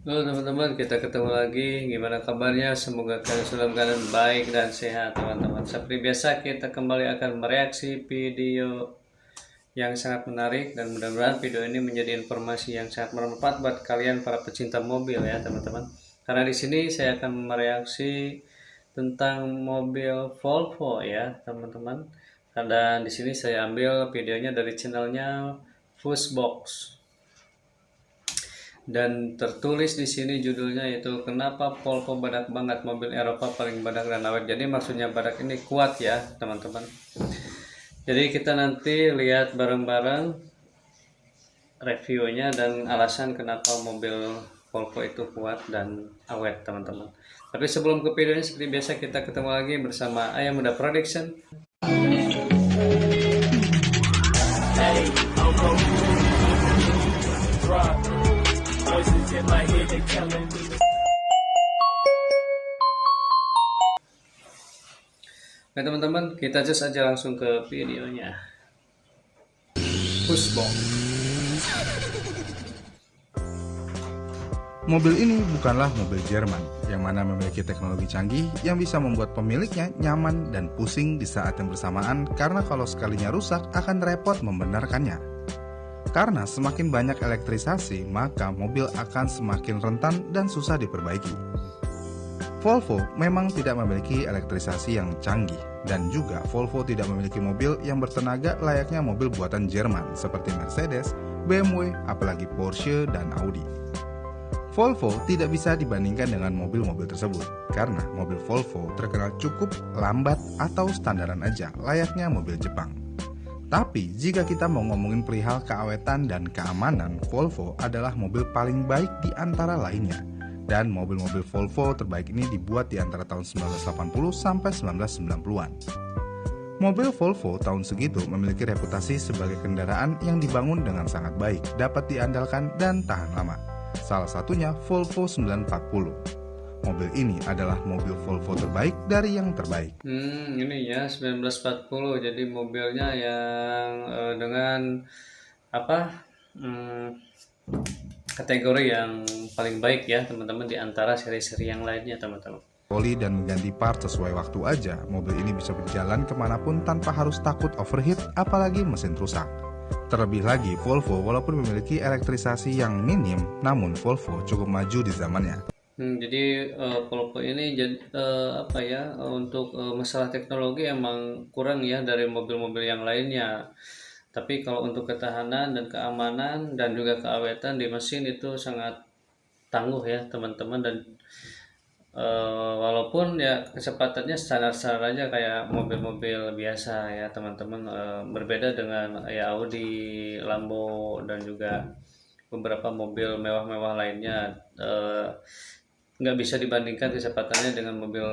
Halo teman-teman, kita ketemu lagi. Gimana kabarnya? Semoga kalian dalam keadaan baik dan sehat, teman-teman. Seperti biasa, kita kembali akan mereaksi video yang sangat menarik dan mudah-mudahan video ini menjadi informasi yang sangat bermanfaat buat kalian para pecinta mobil ya, teman-teman. Karena di sini saya akan mereaksi tentang mobil Volvo ya, teman-teman. Dan di sini saya ambil videonya dari channelnya Fuzzbox. Dan tertulis di sini judulnya itu kenapa Volvo badak banget, mobil Eropa paling badak dan awet. Jadi maksudnya badak ini kuat ya teman-teman. Jadi kita nanti lihat bareng-bareng reviewnya dan alasan kenapa mobil Volvo itu kuat dan awet teman-teman. Tapi sebelum ke videonya seperti biasa kita ketemu lagi bersama Ayah Muda Production. Oke teman-teman, kita just aja langsung ke videonya. Pushbox. Mobil ini bukanlah mobil Jerman, yang mana memiliki teknologi canggih yang bisa membuat pemiliknya nyaman dan pusing di saat yang bersamaan karena kalau sekalinya rusak akan repot membenarkannya. Karena semakin banyak elektrisasi, maka mobil akan semakin rentan dan susah diperbaiki. Volvo memang tidak memiliki elektrisasi yang canggih, dan juga Volvo tidak memiliki mobil yang bertenaga layaknya mobil buatan Jerman seperti Mercedes, BMW, apalagi Porsche dan Audi. Volvo tidak bisa dibandingkan dengan mobil-mobil tersebut, karena mobil Volvo terkenal cukup lambat atau standaran aja, layaknya mobil Jepang. Tapi jika kita mau ngomongin perihal keawetan dan keamanan, Volvo adalah mobil paling baik di antara lainnya. Dan mobil-mobil Volvo terbaik ini dibuat di antara tahun 1980 sampai 1990-an. Mobil Volvo tahun segitu memiliki reputasi sebagai kendaraan yang dibangun dengan sangat baik, dapat diandalkan dan tahan lama. Salah satunya Volvo 940. Mobil ini adalah mobil Volvo terbaik dari yang terbaik. Ini ya 1940. Jadi mobilnya yang dengan apa? Hmm, kategori yang paling baik ya teman-teman di antara seri-seri yang lainnya teman-teman. Oli dan mengganti part sesuai waktu aja, mobil ini bisa berjalan kemanapun tanpa harus takut overheat, apalagi mesin rusak. Terlebih lagi, Volvo walaupun memiliki elektrisasi yang minim, namun Volvo cukup maju di zamannya. Jadi Volvo ini jadi apa ya untuk masalah teknologi emang kurang ya dari mobil-mobil yang lainnya. Tapi kalau untuk ketahanan dan keamanan dan juga keawetan di mesin itu sangat tangguh ya teman-teman dan walaupun ya kecepatannya standar-standar aja kayak mobil-mobil biasa ya teman-teman, berbeda dengan ya Audi, Lambo dan juga beberapa mobil mewah-mewah lainnya, nggak bisa dibandingkan kecepatannya dengan mobil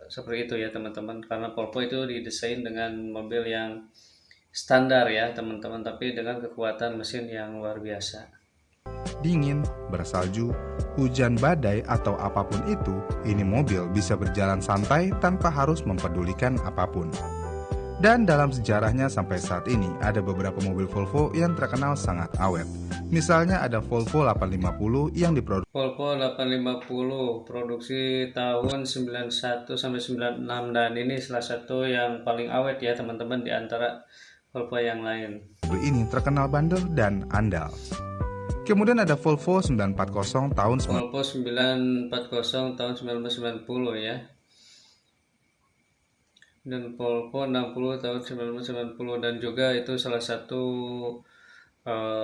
seperti itu ya teman-teman, karena Volvo itu didesain dengan mobil yang standar ya teman-teman, tapi dengan kekuatan mesin yang luar biasa. Dingin, bersalju, hujan badai atau apapun itu, ini mobil bisa berjalan santai tanpa harus mempedulikan apapun. Dan dalam sejarahnya sampai saat ini, ada beberapa mobil Volvo yang terkenal sangat awet. Misalnya ada Volvo 850 yang diproduksi Volvo 850 produksi tahun 91 sampai 96 dan ini salah satu yang paling awet ya teman-teman di antara Volvo yang lain. mobil ini terkenal bandel dan andal. Kemudian ada Volvo 940 tahun Volvo 940 tahun 1990 ya. Dan Volvo 60 tahun 1990 dan juga itu salah satu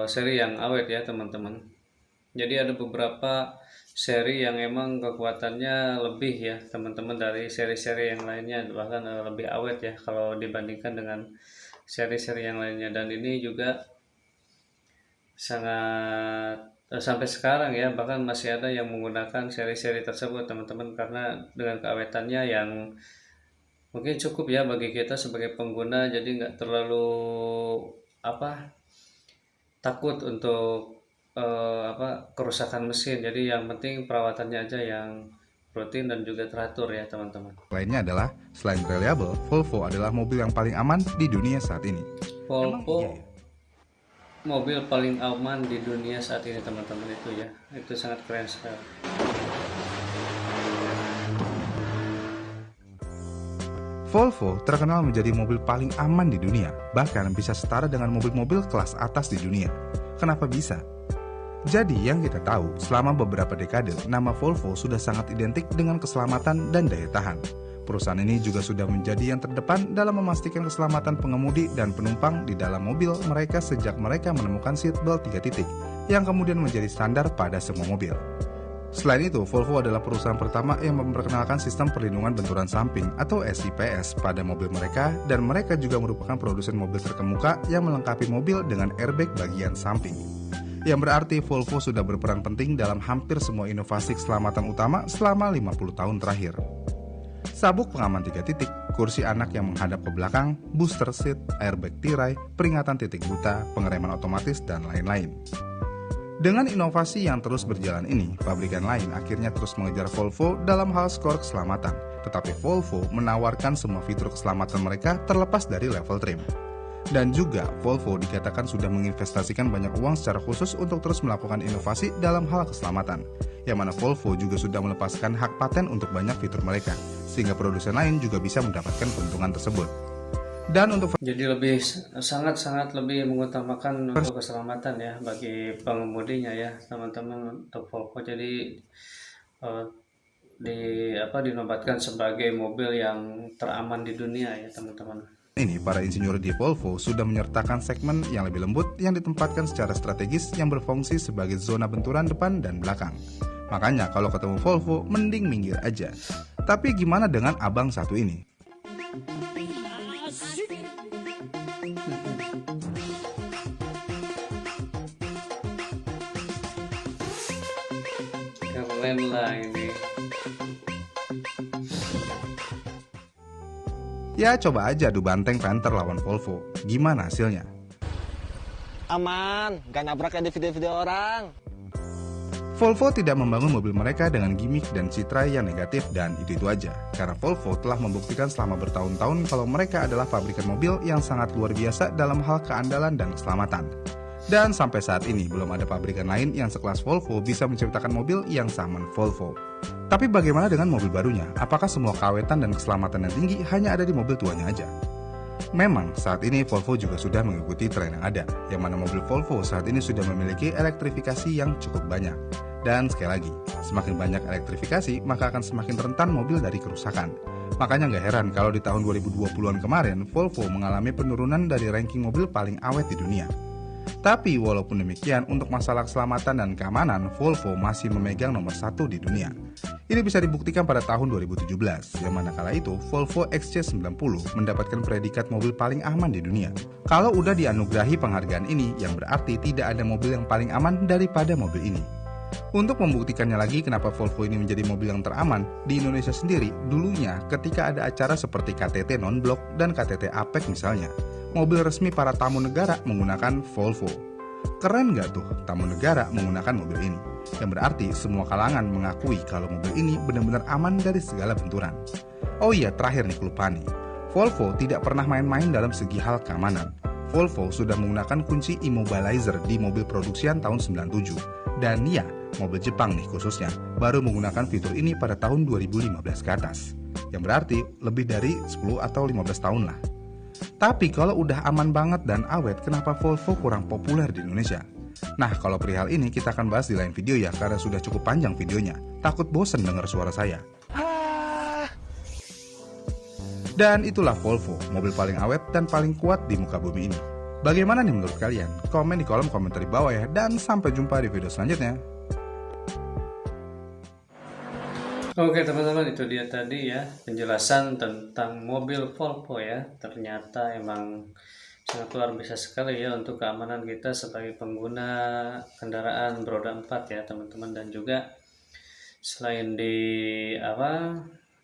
seri yang awet ya teman-teman. Jadi ada beberapa seri yang emang kekuatannya lebih ya teman-teman dari seri-seri yang lainnya, bahkan lebih awet ya kalau dibandingkan dengan seri-seri yang lainnya, dan ini juga sangat sampai sekarang ya bahkan masih ada yang menggunakan seri-seri tersebut teman-teman, karena dengan keawetannya yang mungkin cukup ya bagi kita sebagai pengguna, jadi nggak terlalu apa takut untuk kerusakan mesin. Jadi yang penting perawatannya aja yang rutin dan juga teratur ya teman-teman. lainnya adalah, selain reliable, Volvo adalah mobil yang paling aman di dunia saat ini. Volvo Emang iya ya? mobil paling aman di dunia saat ini teman-teman, itu ya, itu sangat keren sekali. Volvo terkenal menjadi mobil paling aman di dunia, bahkan bisa setara dengan mobil-mobil kelas atas di dunia. Kenapa bisa? Jadi yang kita tahu, selama beberapa dekade, nama Volvo sudah sangat identik dengan keselamatan dan daya tahan. Perusahaan ini juga sudah menjadi yang terdepan dalam memastikan keselamatan pengemudi dan penumpang di dalam mobil mereka sejak mereka menemukan seatbelt 3 titik, yang kemudian menjadi standar pada semua mobil. Selain itu, Volvo adalah perusahaan pertama yang memperkenalkan sistem perlindungan benturan samping atau SIPS pada mobil mereka, dan mereka juga merupakan produsen mobil terkemuka yang melengkapi mobil dengan airbag bagian samping. Yang berarti Volvo sudah berperan penting dalam hampir semua inovasi keselamatan utama selama 50 tahun terakhir. Sabuk pengaman 3 titik, kursi anak yang menghadap ke belakang, booster seat, airbag tirai, peringatan titik buta, pengereman otomatis, dan lain-lain. Dengan inovasi yang terus berjalan ini, pabrikan lain akhirnya terus mengejar Volvo dalam hal skor keselamatan. Tetapi Volvo menawarkan semua fitur keselamatan mereka terlepas dari level trim. Dan juga, Volvo dikatakan sudah menginvestasikan banyak uang secara khusus untuk terus melakukan inovasi dalam hal keselamatan. Yang mana Volvo juga sudah melepaskan hak paten untuk banyak fitur mereka, sehingga produsen lain juga bisa mendapatkan keuntungan tersebut. Dan untuk Jadi lebih sangat-sangat lebih mengutamakan untuk keselamatan ya bagi pengemudinya ya teman-teman, untuk Volvo. Jadi eh, dinobatkan sebagai mobil yang teraman di dunia ya teman-teman. ini, para insinyur di Volvo sudah menyertakan segmen yang lebih lembut yang ditempatkan secara strategis yang berfungsi sebagai zona benturan depan dan belakang. Makanya kalau ketemu Volvo, mending minggir aja. Tapi gimana dengan abang satu ini? Keren lah ini. Ya coba aja adu banteng Panther lawan Volvo. Gimana hasilnya? Aman, gak nabrak kayak di video-video orang. Volvo tidak membangun mobil mereka dengan gimmick dan citra yang negatif, dan itu aja. Karena Volvo telah membuktikan selama bertahun-tahun kalau mereka adalah pabrikan mobil yang sangat luar biasa dalam hal keandalan dan keselamatan. Dan sampai saat ini belum ada pabrikan lain yang sekelas Volvo bisa menciptakan mobil yang sama Volvo. Tapi bagaimana dengan mobil barunya? Apakah semua keawetan dan keselamatan yang tinggi hanya ada di mobil tuanya aja? Memang, saat ini Volvo juga sudah mengikuti tren yang ada, yang mana mobil Volvo saat ini sudah memiliki elektrifikasi yang cukup banyak. Dan sekali lagi, semakin banyak elektrifikasi, maka akan semakin rentan mobil dari kerusakan. Makanya nggak heran kalau di tahun 2020-an kemarin, Volvo mengalami penurunan dari ranking mobil paling awet di dunia. Tapi walaupun demikian, untuk masalah keselamatan dan keamanan, Volvo masih memegang nomor 1 di dunia. Ini bisa dibuktikan pada tahun 2017, yang mana kala itu Volvo XC90 mendapatkan predikat mobil paling aman di dunia. Kalau udah dianugerahi penghargaan ini, yang berarti tidak ada mobil yang paling aman daripada mobil ini. Untuk membuktikannya lagi kenapa Volvo ini menjadi mobil yang teraman, di Indonesia sendiri, dulunya ketika ada acara seperti KTT Non-Blok dan KTT APEC misalnya, mobil resmi para tamu negara menggunakan Volvo. Keren nggak tuh tamu negara menggunakan mobil ini? Yang berarti semua kalangan mengakui kalau mobil ini benar-benar aman dari segala benturan. Oh iya, terakhir nih kelupaan nih. Volvo tidak pernah main-main dalam segi hal keamanan. Volvo sudah menggunakan kunci immobilizer di mobil produksian tahun 97. Dan ya, mobil Jepang nih khususnya, baru menggunakan fitur ini pada tahun 2015 ke atas. Yang berarti lebih dari 10 atau 15 tahun lah. Tapi kalau udah aman banget dan awet, kenapa Volvo kurang populer di Indonesia? Nah, kalau perihal ini kita akan bahas di lain video ya, karena sudah cukup panjang videonya. Takut bosen dengar suara saya. Dan itulah Volvo, mobil paling awet dan paling kuat di muka bumi ini. Bagaimana nih menurut kalian? Komen di kolom komentar di bawah ya, dan sampai jumpa di video selanjutnya. Oke teman-teman, itu dia tadi ya penjelasan tentang mobil Volvo ya. Ternyata emang sangat luar biasa sekali ya untuk keamanan kita sebagai pengguna kendaraan beroda 4 ya teman-teman. Dan juga selain di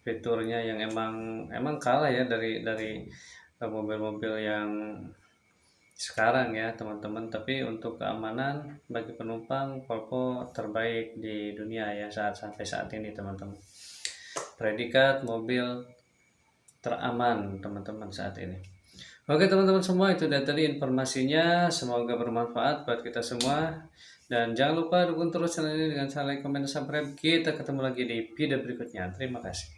fiturnya yang emang kalah ya dari mobil-mobil yang sekarang ya teman-teman, tapi untuk keamanan bagi penumpang Volvo terbaik di dunia ya sampai saat ini teman-teman. Predikat mobil teraman teman-teman saat ini. Oke teman-teman semua, itu dari tadi informasinya. Semoga bermanfaat buat kita semua. Dan jangan lupa dukung terus channel ini dengan cara like, komen, dan subscribe. Kita ketemu lagi di video berikutnya. Terima kasih.